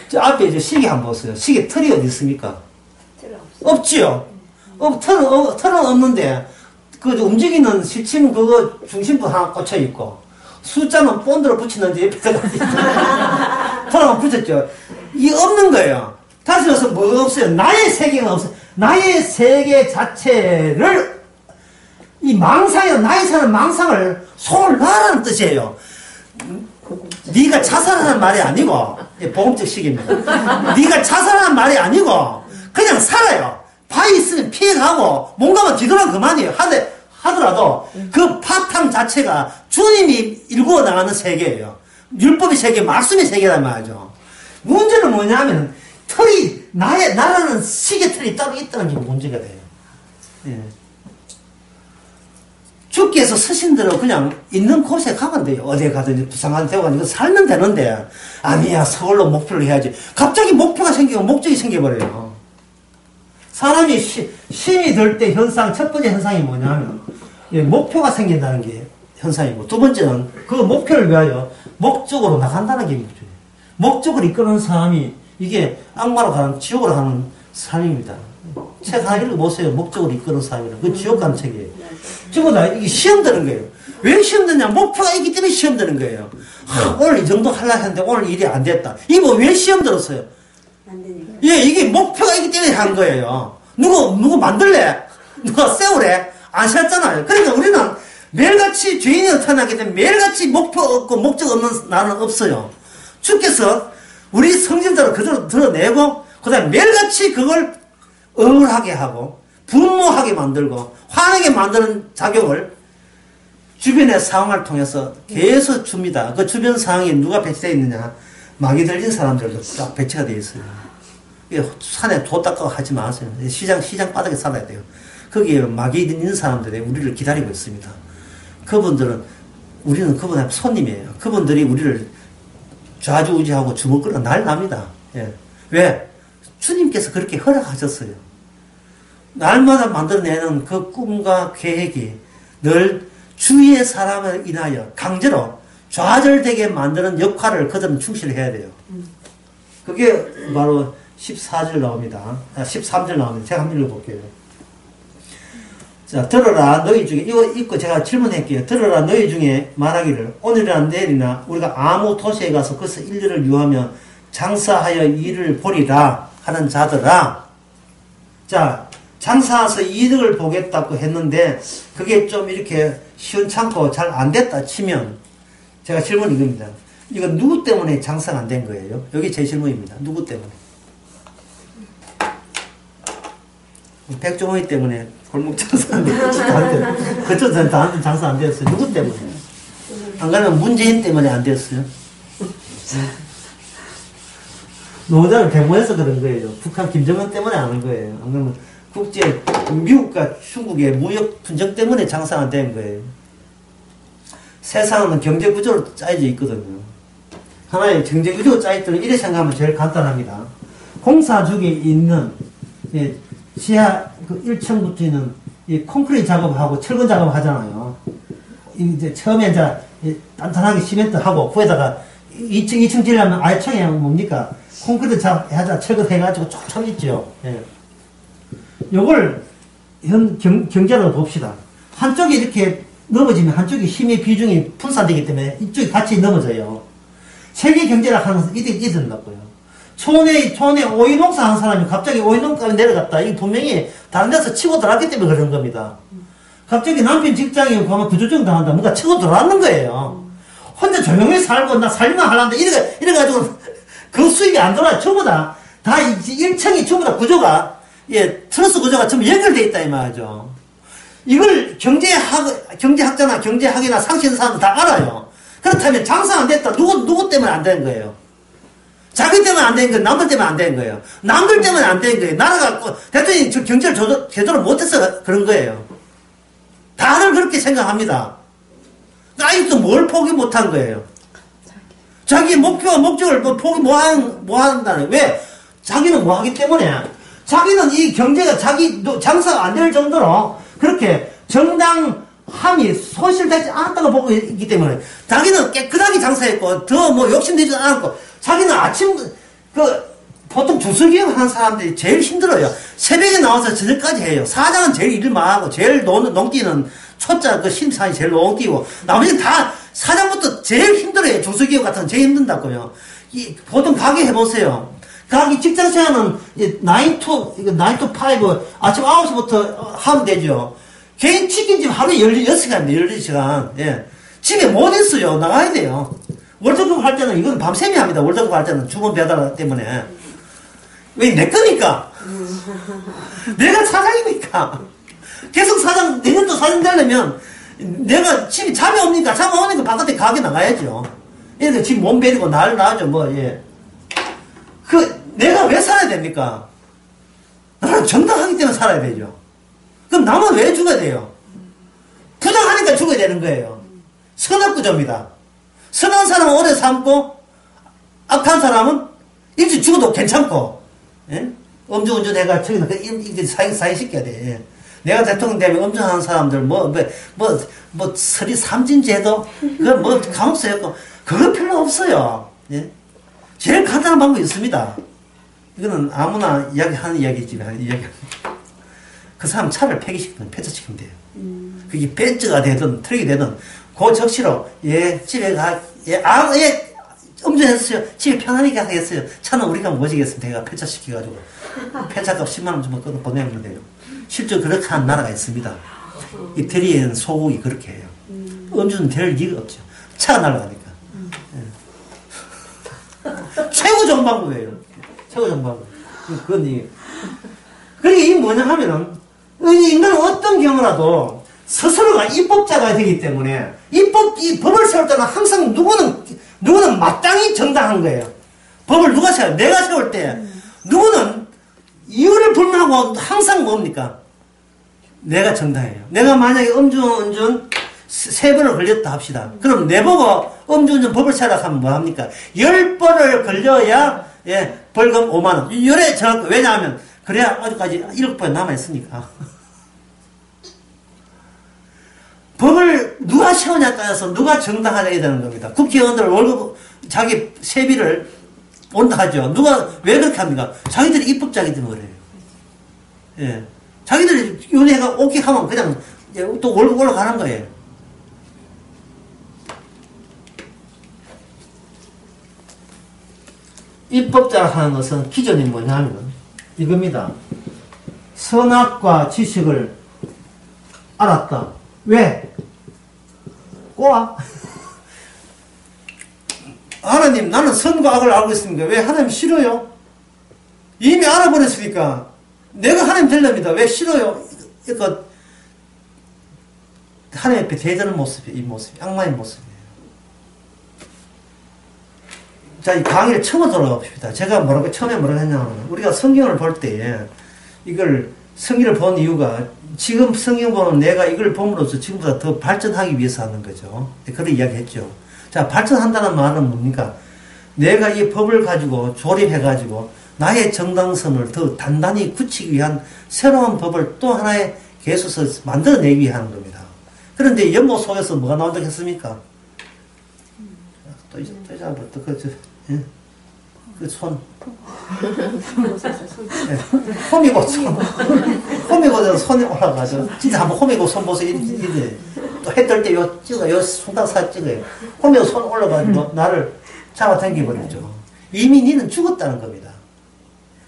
[SPEAKER 1] 저 앞에 이제 시계 한번 보세요. 시계 틀이 어디 있습니까? 없지요. 틀은 없는데 그 움직이는 실침 그거 중심부 하나 꽂혀 있고 숫자는 본드로 붙이는지 옆에다가 틀은 붙였죠. 이 없는 거예요. 다시 말해서 뭐가 없어요? 나의 세계가 없어요. 나의 세계 자체를 이 망상이요. 나의 사는 망상을 손을 놔라는 뜻이에요. 네가 자살하는 말이 아니고, 보험적 식입니다. 네가 자살하는 말이 아니고, 그냥 살아요. 바위 있으면 피해가고, 뭔가만 뒤돌아 그만이에요. 하더라도, 그 파탕 자체가 주님이 일구어 나가는 세계예요. 율법의 세계, 말씀의 세계란 말이죠. 문제는 뭐냐면, 나라는 시계 틀이 따로 있다는 게 문제가 돼요. 예. 주께서 스신대로 그냥 있는 곳에 가면 돼요. 어디에 가든지 부상한 데가 아니고 살면 되는데, 아니야, 서울로 목표를 해야지. 갑자기 목표가 생기고 목적이 생겨버려요. 사람이 힘이 들 때 현상, 첫 번째 현상이 뭐냐면, 목표가 생긴다는 게 현상이고, 두 번째는 그 목표를 위하여 목적으로 나간다는 게 목표예요. 목적을 이끄는 사람이 이게 악마로 가는, 지옥으로 가는 삶입니다. 책 하나 읽어보세요. 목적으로 이끄는 사람이라. 그 지옥 가는 책이에요. 전부 다 이게 시험 드는 거예요. 왜 시험 드냐? 목표가 있기 때문에 시험 드는 거예요. 오늘 이 정도 하려고 했는데 오늘 일이 안 됐다. 이거 왜 시험 들었어요? 예, 이게 목표가 있기 때문에 한 거예요. 누구 만들래? 누가 세우래? 안 세웠잖아요. 그러니까 우리는 매일같이 죄인이 나타나게 되면 매일같이 목표 없고 목적 없는 나는 없어요. 주께서 우리 성질대로 그대로 드러내고, 그 다음에 매일같이 그걸 억울하게 하고, 분노하게 만들고, 화나게 만드는 작용을 주변의 상황을 통해서 계속 줍니다. 그 주변 상황에 누가 배치되어 있느냐? 마귀 들린 사람들도 딱 배치가 되어 있어요. 산에 도 닦고 하지 마세요. 시장 바닥에 살아야 돼요. 거기에 마귀 있는 사람들이 우리를 기다리고 있습니다. 우리는 그분의 손님이에요. 그분들이 우리를 좌지우지하고 주먹 끌어 날랍니다. 예. 왜? 주님께서 그렇게 허락하셨어요. 날마다 만들어내는 그 꿈과 계획이 늘 주위의 사람을 인하여 강제로 좌절되게 만드는 역할을 그들은 충실해야 돼요. 그게 바로 14절 나옵니다. 13절 나옵니다. 제가 한번 읽어볼게요. 자, 들어라 너희 중에, 이거 읽고 제가 질문할게요. 들어라 너희 중에 말하기를 오늘이나 내일이나 우리가 아무 도시에 가서 거기서 일년을 유하며 장사하여 일을 보리라 하는 자들아. 자, 장사해서 이득을 보겠다고 했는데 그게 좀 이렇게 시원찮고 잘 안 됐다 치면, 제가 질문 이겁니다. 이거 누구 때문에 장사가 안 된 거예요? 여기 제 질문입니다. 누구 때문에? 백종원이 때문에 골목 장사 안 됐어요. 그쪽은 다한테 장사 안 됐어요. 누구 때문에? 안 그러면 문재인 때문에 안 됐어요. 노동자를 데모해서 그런 거예요. 북한 김정은 때문에 안 한 거예요. 안 그러면 미국과 중국의 무역 분쟁 때문에 장사 안 된 거예요. 세상은 경제 구조로 짜여져 있거든요. 하나의 경제 구조로 짜여있더니 이래 생각하면 제일 간단합니다. 공사죽에 있는 지하 그 1층부터 있는 이 콘크리트 작업하고 철근 작업 하잖아요. 이제 처음에 이제 단단하게 시멘트 하고 후에다가 2층 지으려면 아래층에 하면 뭡니까? 콘크리트 하자 철근 해가지고 촘촘 있죠. 예. 요걸 경제로 봅시다. 한쪽이 이렇게 넘어지면 한쪽이 힘의 비중이 분산되기 때문에 이쪽이 같이 넘어져요. 세계 경제를 하면서 이득이 된다고요. 촌에 오이 농사 하는 사람이 갑자기 오이 농가에 내려갔다. 이 분명히 다른 데서 치고 들어왔기 때문에 그런 겁니다. 갑자기 남편 직장에 가면 구조조정 당한다. 뭔가 치고 들어왔는 거예요. 혼자 조용히 살고 나 살기만 하려는데 이래가지고 그 수익이 안 돌아요. 전부 다 1층이 전부 다 구조가, 트러스 구조가 전부 연결되어 있다 이 말이죠. 이걸 경제학자나 경제학이나 상식인 사람들 다 알아요. 그렇다면 장사 안 됐다. 누구 때문에 안 되는 거예요? 자기 때문에 안 되는 거예요? 남들 때문에 안 되는 거예요? 남들 때문에 안 되는 거예요? 나라가, 대통령이 경제를 제대로 못해서 그런 거예요. 다들 그렇게 생각합니다. 아직도 뭘 포기 못한 거예요? 자기 목표와 목적을 포기 뭐 한다는, 왜? 자기는 뭐 하기 때문에. 자기는 이 경제가 장사가 안 될 정도로 그렇게 정당함이 손실되지 않았다고 보고 있기 때문에 자기는 깨끗하게 장사했고 더 뭐 욕심내지 않았고, 자기는 보통 주술기업 하는 사람들이 제일 힘들어요. 새벽에 나와서 저녁까지 해요. 사장은 제일 일을 많이 하고 제일 농뛰는 초짜 그 심사이 제일 농뛰고 나머지는 다 사장부터 제일 힘들어요. 주술기업 같은 건 제일 힘든다고요. 보통 가게 해보세요. 가게 직장 생활은 9 to 5 아침 9시부터 하면 되죠. 개인 치킨집 하루에 16시간입니다. 16시간. 예. 집에 못 있어요. 나가야 돼요. 월드컵 할 때는 이건 밤샘이 합니다. 월드컵 할 때는 주문 배달 때문에. 왜 내 거니까. 내가 사장이니까. 계속 사장, 내년도 사장 되려면 내가 집이 잠이 옵니까? 잠이 오니까 바깥에 가게 나가야죠. 얘들 집 몸 베리고 날 나죠. 뭐, 예. 내가 왜 살아야 됩니까? 나는 정당하기 때문에 살아야 되죠. 그럼 남은 왜 죽어야 돼요? 부정하니까 죽어야 되는 거예요. 선악구조입니다. 선한 사람은 오래 삶고, 악한 사람은 일찍 죽어도 괜찮고, 예? 음주운전 저기는 이제 사회시켜야 돼. 예. 내가 대통령 되면 음주하는 사람들, 서리 삼진제도, 감옥 쓰였고, 그거 필요 없어요. 예? 제일 간단한 방법이 있습니다. 이거는 아무나 이야기하는 이야기지만, 그 사람 차를 폐기시키면, 폐차시키면 돼요. 그게 벤츠가 되든, 트럭이 되든, 그 적시로, 집에 음주했어요. 집에 편안하게 하겠어요. 차는 우리가 모시겠습니다. 내가 폐차시켜가지고. 폐차값 10만원 주면 끊어 보내면 돼요. 실제 그렇게 하는 나라가 있습니다. 이태리에는 소국이 그렇게 해요. 음주는 될 리가 없죠. 차가 날아가니까. 최고 좋은 방법이에요. 최고 좋은 방법. 그러니까 이게 뭐냐 하면은, 인간은 어떤 경우라도 스스로가 입법자가 되기 때문에, 이 법을 세울 때는 항상 누구는 마땅히 정당한 거예요. 법을 누가 세워요? 내가 세울 때, 누구는 이유를 불문하고 항상 뭡니까? 내가 정당해요. 내가 만약에 음주운전 3번을 걸렸다 합시다. 그럼 내보고 음주운전 법을 세우라 하면 뭐 합니까? 10번을 걸려야, 벌금 5만원. 요래 정확, 왜냐하면, 그래야 아직까지 1억 남아있으니까. 법을 누가 세우냐에 따라서 누가 정당하게 되는 겁니다. 국회의원들 월급, 자기 세비를 온다 하죠. 왜 그렇게 합니까? 자기들이 입법자이기 때문에 그래요. 예. 자기들이 윤회가 오케이 하면 그냥 또 월급 올라가는 거예요. 입법자 하는 것은 기준이 뭐냐면 이겁니다. 선악과 지식을 알았다. 왜? 꼬아. 하나님, 나는 선과 악을 알고 있습니다. 왜 하나님 싫어요? 이미 알아버렸으니까 내가 하나님 되렵니다. 왜 싫어요? 그러니까 하나님 앞에 대전하는 모습이에요. 이 모습이 악마의 모습이에요. 자, 이 강의를 처음 돌아가 봅시다. 제가 처음에 뭐라고 했냐면 우리가 성경을 볼 때 이걸 성경을 본 이유가 지금 성경 보는 내가 이걸 봄으로써 지금보다 더 발전하기 위해서 하는 거죠. 그런 이야기 했죠. 자, 발전한다는 말은 뭡니까? 내가 이 법을 가지고 조립해가지고 나의 정당성을 더 단단히 굳히기 위한 새로운 법을 또 하나의 계수서 만들어내기 위해 하는 겁니다. 그런데 연못 속에서 뭐가 나온다고 했습니까? 그 손. 호미곶 손. 호미곶에서 손이 올라가죠. 진짜 한번 호미곶 손 보세요. 이래. 또 해 뜰 때 요 찍어요. 요 손가락 살 찍어요. 호미곶 손 올라가지고 나를 잡아당겨버리죠. 이미 니는 죽었다는 겁니다.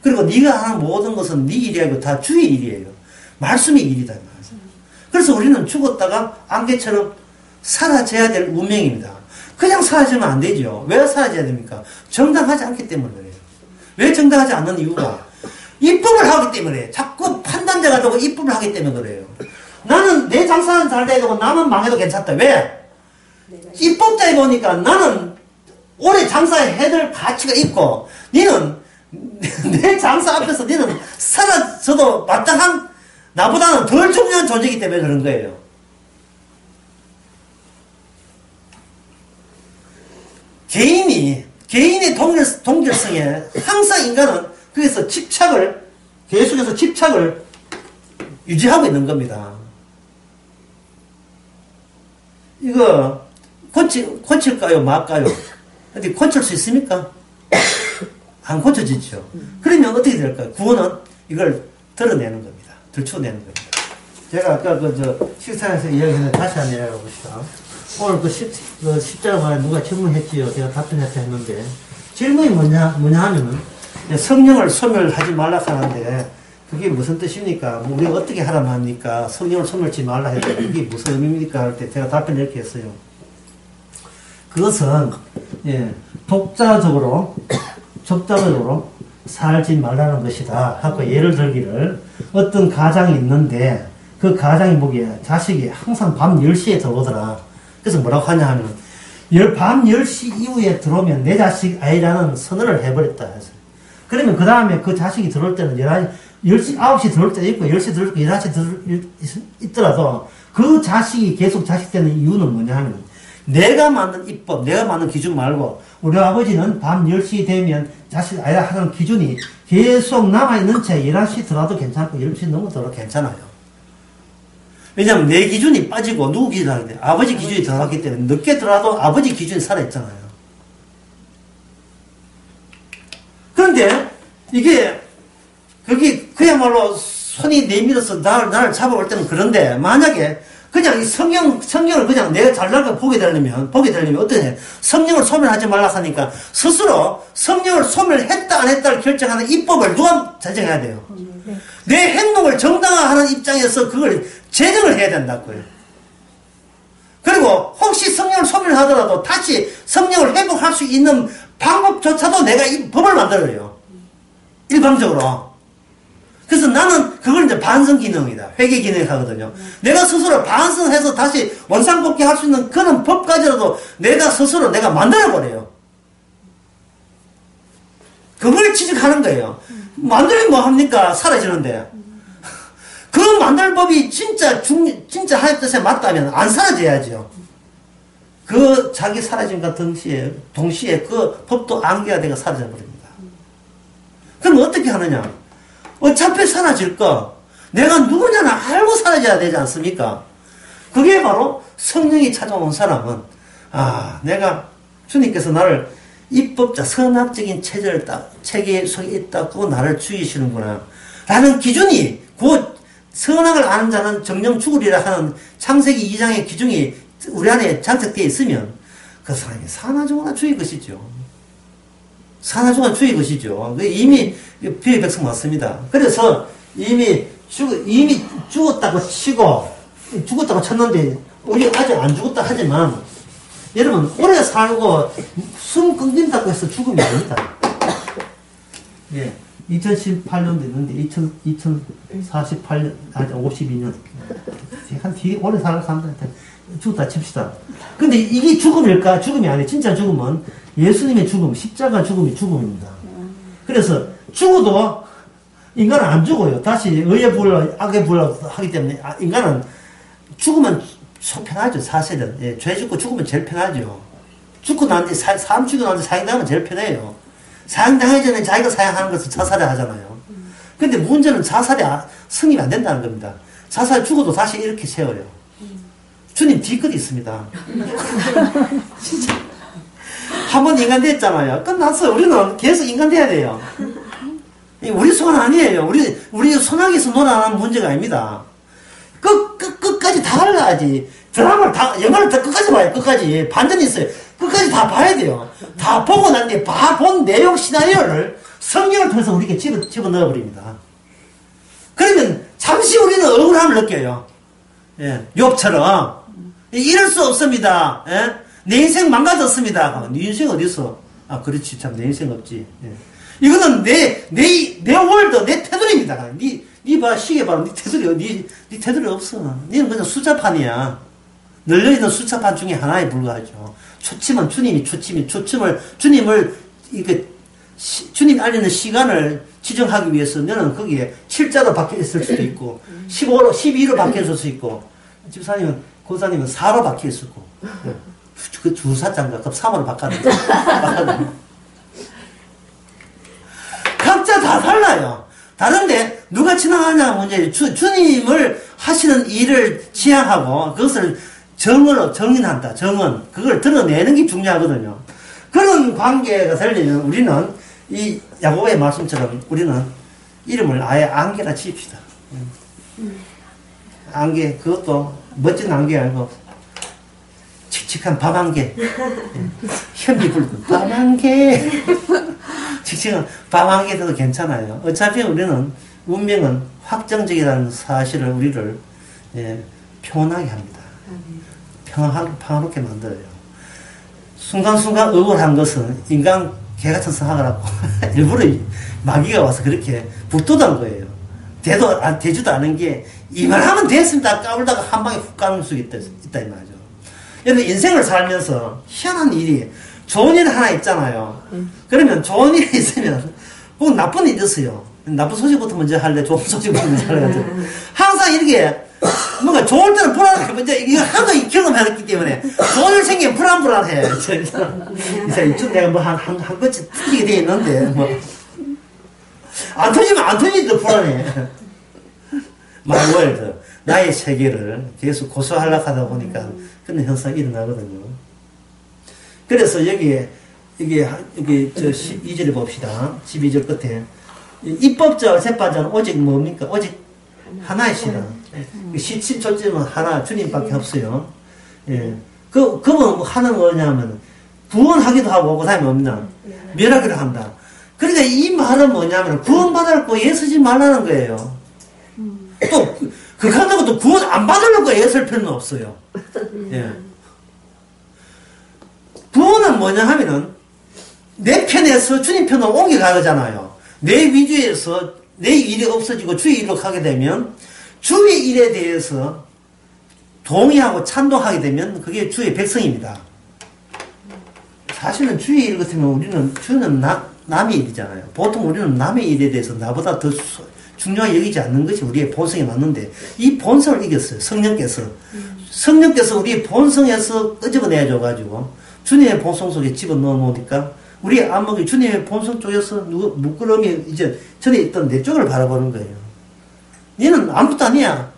[SPEAKER 1] 그리고 네가 하는 모든 것은 네 일이 아니고 다 주의 일이에요. 말씀의 일이다. 그래서 우리는 죽었다가 안개처럼 사라져야 될 운명입니다. 그냥 사라지면 안 되죠. 왜 사라져야 됩니까? 정당하지 않기 때문에 그래요. 왜 정당하지 않는 이유가? 입법을 하기 때문에. 자꾸 판단자가 되고 입법을 하기 때문에 그래요. 나는 내 장사는 잘 되고 남은 망해도 괜찮다. 왜? 입법자에 보니까 나는 오래 장사해야 될 가치가 있고 니는 내 장사 앞에서 니는 사라져도 마땅한 나보다는 덜 중요한 존재이기 때문에 그런 거예요. 개인의 동결성에 항상 인간은 그래서 계속해서 집착을 유지하고 있는 겁니다. 이거, 고칠까요? 말까요? 근데 고칠 수 있습니까? 안 고쳐지죠. 그러면 어떻게 될까요? 구원은 이걸 드러내는 겁니다. 들춰내는 겁니다. 제가 아까 식사에서 이야기했는데 다시 한번 이야기해 봅시다. 오늘 십자가 말에 누가 질문했지요. 제가 답변했다 했는데, 질문이 뭐냐 하면은, 성령을 소멸하지 말라 하는데, 그게 무슨 뜻입니까? 뭐 우리가 어떻게 하라면 합니까? 성령을 소멸치 말라 해도 이게 무슨 의미입니까? 할 때 제가 답변을 이렇게 했어요. 그것은, 예, 독자적으로, 적자적으로 살지 말라는 것이다. 하고 예를 들기를 어떤 가장이 있는데 그 가장이 보기에 자식이 항상 밤 10시에 들어오더라. 그래서 뭐라고 하냐 하면 밤 10시 이후에 들어오면 내 자식 아이라는 선언을 해버렸다 해서. 그러면 그 다음에 그 자식이 들어올 때는 10시, 9시 들어올 때도 있고 10시 들어올 때 11시 있더라도 그 자식이 계속 자식 되는 이유는 뭐냐 하면 내가 만든 입법, 내가 만든 기준 말고 우리 아버지는 밤 10시 되면 자식 아이라 하는 기준이 계속 남아있는 채 11시 들어와도 괜찮고 10시 넘어들어도 괜찮아요. 왜냐하면 내 기준이 빠지고 누구 기준이 하는데 아버지 기준이 들어갔기 때문에 늦게 들어와도 아버지 기준이 살아있잖아요. 그런데 이게 그야말로 손이 내밀어서 나를 잡아올 때는 그런데 만약에 그냥 이 성경을 그냥 내가 잘나게 보게 되려면 어떻게 해? 성령을 소멸하지 말라 하니까 스스로 성령을 소멸했다 안 했다를 결정하는 입법을 누가 제정해야 돼요? 내 행동을 정당화하는 입장에서 그걸 제정을 해야 된다고요. 그리고 혹시 성령을 소멸하더라도 다시 성령을 회복할 수 있는 방법조차도 내가 이 법을 만들어요. 일방적으로. 그래서 나는 그걸 이제 반성 기능이다. 회개 기능이 하거든요. 내가 스스로 반성해서 다시 원상복귀 할 수 있는 그런 법까지라도 내가 스스로 내가 만들어버려요. 그걸 취직하는 거예요. 만들면 뭐 합니까? 사라지는데. 그 만들 법이 진짜 하나님 뜻에 맞다면 안 사라져야죠. 그 자기 사라짐과 동시에 그 법도 안개가 사라져버립니다. 그럼 어떻게 하느냐? 어차피 사라질 거 내가 누구냐는 알고 사라져야 되지 않습니까? 그게 바로 성령이 찾아온 사람은 내가 주님께서 나를 입법자 선악적인 체계 속에 있다고 나를 죽이시는구나 라는 기준이 곧 선악을 아는 자는 정령 죽으리라 하는 창세기 2장의 기준이 우리 안에 장착되어 있으면 그 사람이 사나조나 죽일 것이죠. 사나조나 죽일 것이죠. 이미 피의 백성 맞습니다. 그래서 이미 죽었다고 쳤는데 우리 아직 안 죽었다 하지만 여러분 오래 살고 숨 끊긴다고 해서 죽음이 아니다. 예, 2018년도 있는데 2048년 아니 52년 한 뒤에 오래 살고 산다한테 죽었다 칩시다. 근데 이게 죽음일까? 죽음이 아니에요. 진짜 죽음은 예수님의 죽음, 십자가 죽음이 죽음입니다. 그래서 죽어도 인간은 안 죽어요. 다시 의에 불러 악에 불러 하기 때문에 인간은 죽으면 속 편하죠. 사실은. 예, 죄 죽고 죽으면 제일 편하죠. 죽고 난 뒤에 사람 죽고 난 뒤에 사형당하면 제일 편해요. 사형당하기 전에 자기가 사형하는 것을 자살을 하잖아요. 근데 문제는 자살이 승인이 안 된다는 겁니다. 자살 죽어도 다시 이렇게 세워요. 주님 뒤끝이 있습니다. 진짜. 한번 인간 됐잖아요. 끝났어요. 우리는 계속 인간 돼야 돼요. 우리 손 아니에요. 우리 손아귀에서 놀아나는 문제가 아닙니다. 끝까지 다 알아야지. 영화를 다 끝까지 봐요. 끝까지. 반전이 있어요. 끝까지 다 봐야 돼요. 다 보고 난 뒤에 본 내용 시나리오를 성경을 통해서 우리에게 집어넣어 버립니다. 그러면 잠시 우리는 억울함을 느껴요. 예, 욥처럼. 이럴 수 없습니다. 예? 내 인생 망가졌습니다. 네 인생 어딨어? 그렇지. 참, 내 인생 없지. 예. 이거는 내 월드, 내 테두리입니다. 니 봐, 시계 봐. 니 테두리 없어. 니는 그냥 숫자판이야. 널려있는 숫자판 중에 하나에 불과하죠. 초침은 초침을, 주님이 알리는 시간을 지정하기 위해서 너는 거기에 7자로 박혀 있을 수도 있고, 12로 박혀 있을 수 있고, 고사님은 4로 박혀 있었고, 그 주사장가, 그럼 3으로 바꿔야 각자 다 달라요. 다른데, 누가 지나가냐 문제, 주님을 하시는 일을 지향하고, 그것을 정언한다, 그걸 드러내는 게 중요하거든요. 그런 관계가 되려면 우리는, 이 야고보의 말씀처럼 우리는 이름을 아예 안개라 지읍시다. 안개, 그것도 멋진 안개 아니고, 칙칙한 밤안개. 현기 붉은 밤안개. 칙칙한 밤안개도 괜찮아요. 어차피 우리는 운명은 확정적이라는 사실을 우리를 평온하게 합니다. 평화롭게 만들어요. 순간순간 억울한 것은 인간 개같은 생각을 하고 일부러 마귀가 와서 그렇게 북돋한 거예요. 되지도 않은 게 이만하면 됐습니다. 까불다가 한 방에 훅 가는 수 있다 이 말이죠. 여러분 인생을 살면서 희한한 일이 좋은 일 하나 있잖아요. 그러면 좋은 일이 있으면 꼭 나쁜 일이 있어요. 나쁜 소식부터 먼저 할래? 좋은 소식부터 먼저 할래? 항상 이렇게 뭔가 좋을 때는 불안해. 이제 이거 항상 경험했기 때문에 좋은 일 생기면 불안해. 이제 내가 뭐 한 번쯤 틀리게 돼 있는데 뭐 안 터지면 안 터지도 불안해. 말월드 나의 세계를 계속 고소하려고 하다 보니까 그런 현상이 일어나거든요. 그래서 여기에 이게 저 12절에 봅시다. 12절 끝에 입법자와 재판자는 오직 뭡니까? 오직 하나이시다. 시침초점은 하나 주님밖에 없어요. 예. 그분 하는 뭐냐면 구원하기도 하고 그다음에 뭡니까? 멸하기도 한다. 그러니까 이 말은 뭐냐면 구원받을 예수지 말라는 거예요. 또 그렇다고 또 구원 안 받으려고 애쓸 필요는 없어요. 예. 구원은 뭐냐 하면은 내 편에서 주님 편으로 옮겨가잖아요. 내 위주에서 내 일이 없어지고 주의 일로 가게 되면 주의 일에 대해서 동의하고 찬동하게 되면 그게 주의 백성입니다. 사실은 주의 일 같으면 주는 남의 일이잖아요. 보통 우리는 남의 일에 대해서 나보다 더 중요하게 여기지 않는 것이 우리의 본성에 맞는데 이 본성을 이겼어요. 성령께서 우리의 본성에서 끄집어내줘가지고 주님의 본성 속에 집어넣어 놓으니까 우리의 안목이 주님의 본성 쪽에서 묶으름이 이제 전에 있던 내 쪽을 바라보는 거예요. 너는 아무것도 아니야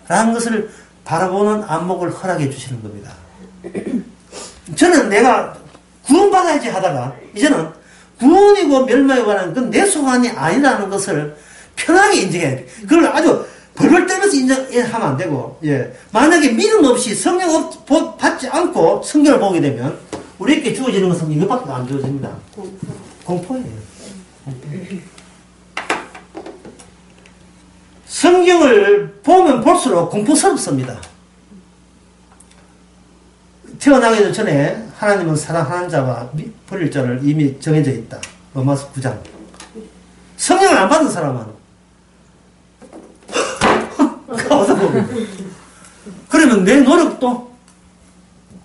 [SPEAKER 1] 라는 것을 바라보는 안목을 허락해 주시는 겁니다. 저는 내가 구원받아야지 하다가 이제는 구원이고 멸망에 관한 건 내 소관이 아니라는 것을 편하게 인정해야 돼. 그걸 아주 벌벌 떨면서 인정하면 안 되고, 예. 만약에 믿음 없이 성령 받지 않고 성경을 보게 되면 우리에게 주어지는 것은 이것밖에 안 주어집니다. 공포예요. 성경을 보면 볼수록 공포스럽습니다. 태어나기 전에 하나님은 사랑하는 자와 버릴 자를 이미 정해져 있다. 로마서 9장. 성령을 안 받은 사람은 가서 보면 그러면 내 노력도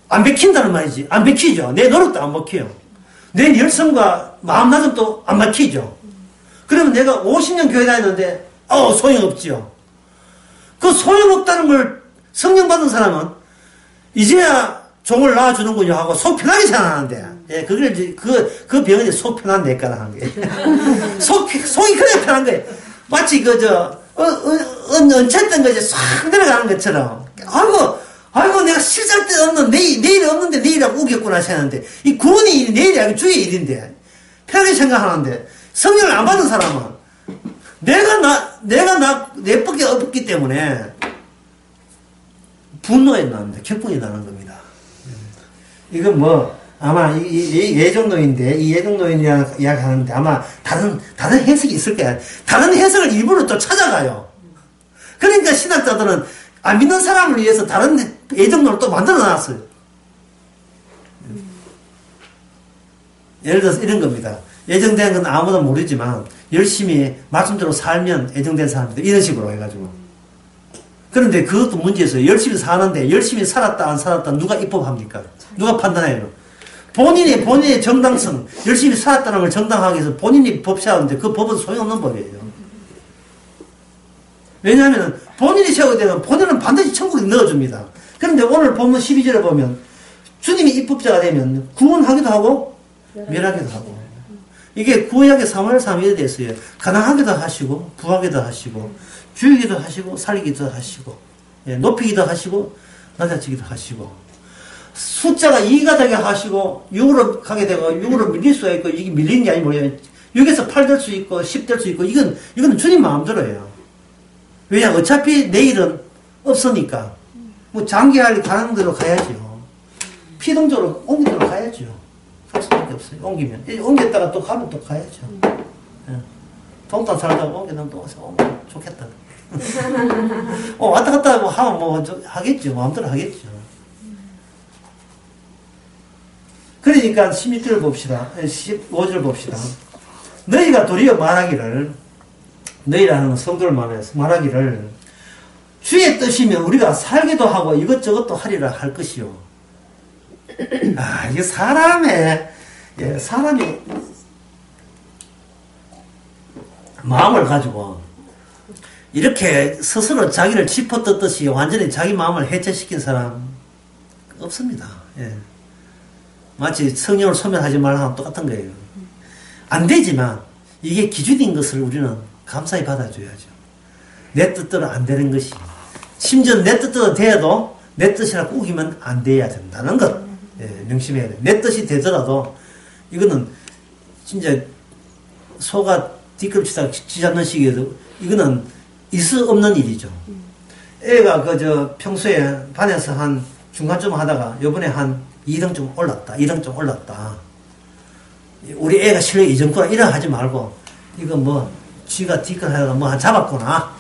[SPEAKER 1] 안 베킨다는 말이지. 안 베키죠. 내 노력도 안 먹혀요. 내 열성과 마음가짐도 안 막히죠. 그러면 내가 50년 교회 다녔는데 소용없지요. 그 소용없다는 걸 성령 받은 사람은 이제야 종을 낳아주는군요 하고 속 편하게 생각하는데, 예, 그걸 이제, 그 병은 이제 속 편한 내과라 하는 거예요. 속이 그래 편한 거예요. 마치 얹혔던 거 이제 싹 내려가는 것처럼. 아이고, 내가 실살 때 없는, 내일 없는데 내일하고 우겼구나 생각하는데, 이 구원의 일이 내일이 아니고 주의 일인데, 편하게 생각하는데, 성령을 안 받은 사람은, 내밖에 없기 때문에, 분노에 나는데, 격분이 나는 겁니다. 이건 아마 이 예정노인인데, 이 예정노인이라는 이야기 하는데, 아마 다른 해석이 있을 거야. 다른 해석을 일부러 또 찾아가요. 그러니까 신학자들은 안 믿는 사람을 위해서 다른 예정론을 또 만들어 놨어요. 예를 들어서 이런 겁니다. 예정된 건 아무도 모르지만 열심히 말씀대로 살면 예정된 사람들 이런 식으로 해가지고. 그런데 그것도 문제였어요. 열심히 사는데 열심히 살았다 안 살았다 누가 입법합니까? 누가 판단해요? 본인의 정당성, 열심히 살았다는 걸 정당하게 해서 본인이 법 세우는데 그 법은 소용없는 법이에요. 왜냐하면 본인이 세우게 되면 본인은 반드시 천국에 넣어줍니다. 그런데 오늘 본문 12절에 보면 주님이 입법자가 되면 구원하기도 하고 멸하기도 하고, 이게 구약의 사무엘 3일에 대해서요. 가난하기도 하시고 부하기도 하시고 죽이기도 하시고 살리기도 하시고, 예, 높이기도 하시고 낮아지기도 하시고, 숫자가 2가 되게 하시고 6으로 가게 되고 6으로 밀릴 수가 있고, 이게 밀리는 게 아니고 뭐예요. 6에서 8 될 수 있고 10 될 수 있고, 이건 주님 마음대로예요. 왜냐, 어차피 내일은 없으니까 뭐 장기할 가는 대로 가야죠. 피동적으로 옮기도록 가야죠. 할 수밖에 없어요. 옮기면 옮겼다가 또 가면 또 가야죠. 예. 동탄 살다가 오게 되면 또 좋겠다. 왔다 갔다 하면 하겠죠. 마음대로 하겠죠. 그러니까 16절을 봅시다. 15절 봅시다. 너희가 도리어 말하기를, 너희라는 성도를 말하기를, 주의 뜻이면 우리가 살기도 하고 이것저것도 하리라 할 것이요. 이게 사람이 마음을 가지고 이렇게 스스로 자기를 짚어뜯듯이 완전히 자기 마음을 해체시킨 사람 없습니다. 예. 마치 성령을 소멸하지 말라 하면 똑같은 거예요. 안 되지만 이게 기준인 것을 우리는 감사히 받아줘야죠. 내 뜻대로 안 되는 것이, 심지어 내 뜻대로 돼도 내 뜻이라고 우기면 안 돼야 된다는 것, 명심해야 돼. 내 뜻이 되더라도 이거는 진짜 소가 뒤꿈치다 쥐잡는 시기에도 이거는 있을 수 없는 일이죠. 애가 평소에 반에서 한 중간쯤 하다가 요번에 한 2등쯤 올랐다. 2등쯤 올랐다. 우리 애가 실력이 이전구나 이래 하지 말고 이거 쥐가 뒤끝 하다가 잡았구나.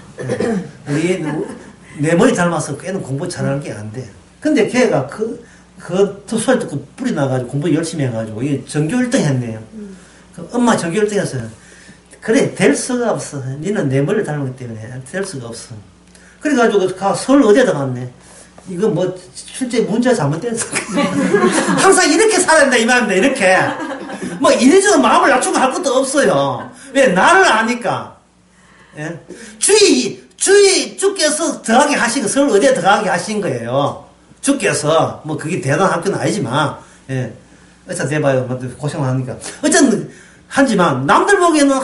[SPEAKER 1] 우리 내 머리 닮아서 걔는 공부 잘하는 게 안 돼. 근데 걔가 그 소리 듣고 뿌리 나가지고 공부 열심히 해가지고 이게 전교 1등 했네요. 엄마 전교 1등 했어요. 그래, 될 수가 없어. 니는 내 머리를 닮았기 때문에 될 수가 없어. 그래가지고 서울 어디에다 갔네. 이거 실제 문제가 잘못됐어. 항상 이렇게 살아야 된다 이 말입니다. 이렇게 이래저래 마음을 낮추고 할 것도 없어요. 왜? 나를 아니까. 예? 주께서 더하게 하신 거, 서울 어디에 더하게 하신 거예요. 주께서 그게 대단한 학교는 아니지만, 예. 어차 대봐요. 고생하니까. 어쨌든 하지만 남들 보기에는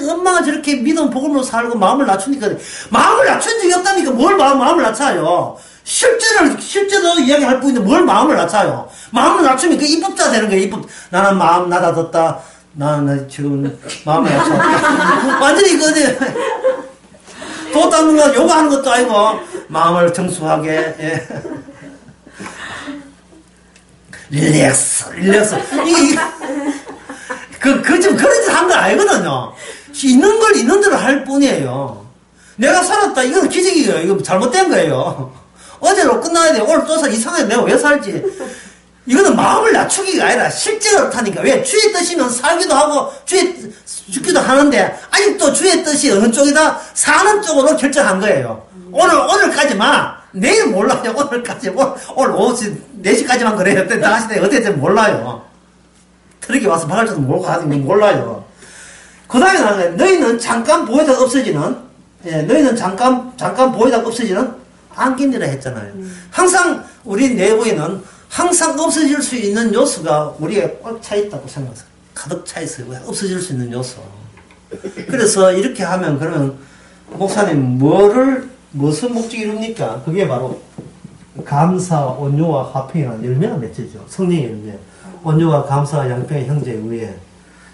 [SPEAKER 1] 엄마가 저렇게 믿음 복음으로 살고 마음을 낮추니까, 마음을 낮춘 적이 없다니까 뭘 마음을 낮춰요. 실제로 이야기할 뿐인데 뭘 마음을 낮춰요. 마음을 낮추면 그 입법자 되는 거예요. 나는 마음 낮아졌다. 나는 지금 마음을 낮춰. 완전히 도 닦는 거 요가하는 것도 아니고 마음을 정수하게, 예. 릴렉스. 이게 좀 그런 짓 한 거 아니거든요. 있는 걸 있는 대로 할 뿐이에요. 내가 살았다. 이건 기적이에요. 이거 잘못된 거예요. 어제로 끝나야 돼. 오늘 또 이상하게 내가 왜 살지? 이거는 마음을 낮추기가 아니라 실제로 그렇다니까. 왜? 주의 뜻이면 살기도 하고 죽기도 하는데 아직도 주의 뜻이 어느 쪽이다? 사는 쪽으로 결정한 거예요. 오늘까지만. 내일 몰라요. 오늘 오후 4시까지만 그래요. 다시 어디에 몰라요. 트럭이 와서 박을 줄도 모르고 하는 건 몰라요. 그 다음에 나는 거예요. 너희는 잠깐 보이다가 없어지는, 너희는 잠깐 보이다가 없어지는 안깁니다 했잖아요. 항상 우리 내부에는 항상 없어질 수 있는 요소가 우리에 꽉 차 있다고 생각해요. 가득 차 있어요. 없어질 수 있는 요소. 그래서 이렇게 하면 그러면 목사님 무슨 목적이 이룹니까? 그게 바로 감사와 온유와 화평이라는 열매가 맺혀죠. 성령의 열매. 온유와 감사와 양평의 형제의 의에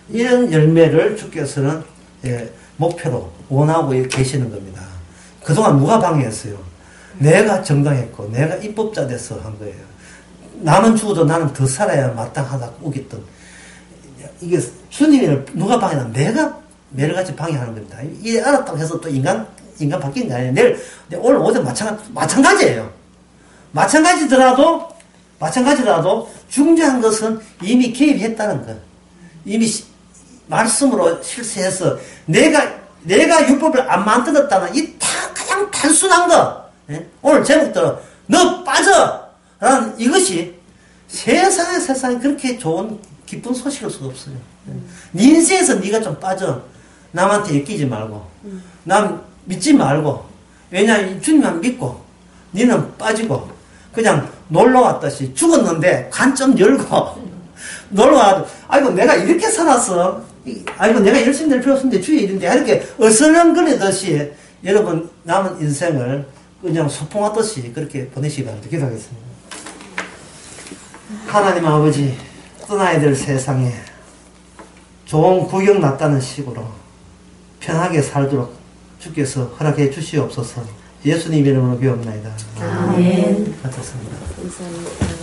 [SPEAKER 1] 이런 열매를 주께서는 목표로 원하고 계시는 겁니다. 그동안 누가 방해했어요? 내가 정당했고 내가 입법자 돼서 한 거예요. 남은 죽어도 나는 더 살아야 마땅하다고 우겼던 이게 주님을 누가 방해하나? 내가 매일같이 방해하는 겁니다. 이게 알았다고 해서 또 인간 바뀐 게 아니에요. 내일 오늘 오전 마찬가지예요. 마찬가지더라도 중요한 것은 이미 개입했다는 것. 이미 말씀으로 실수해서 내가 율법을 안 만들었다는 이 가장 단순한 것. 예? 오늘 제목대로 너 빠져! 라는 이것이 세상에 그렇게 좋은 기쁜 소식일 수가 없어요. 네 인생에서 네가 좀 빠져. 남한테 엮이지 말고 남 믿지 말고 왜냐 주님만 믿고 너는 빠지고 그냥 놀러왔다시 죽었는데 관점 열고 놀러와도 아이고 내가 이렇게 살았어. 아이고 내가 열심히 될 필요 없는데 주의 일인데 이렇게 어슬렁거리듯이 여러분 남은 인생을 그냥 소풍하듯이 그렇게 보내시기 바랍니다. 기도하겠습니다. 하나님 아버지 떠나야 될 세상에 좋은 구경 났다는 식으로 편하게 살도록 주께서 허락해 주시옵소서. 예수님 이름으로 기도합니다.
[SPEAKER 2] 아멘.
[SPEAKER 1] 같았습니다.
[SPEAKER 2] 감사합니다.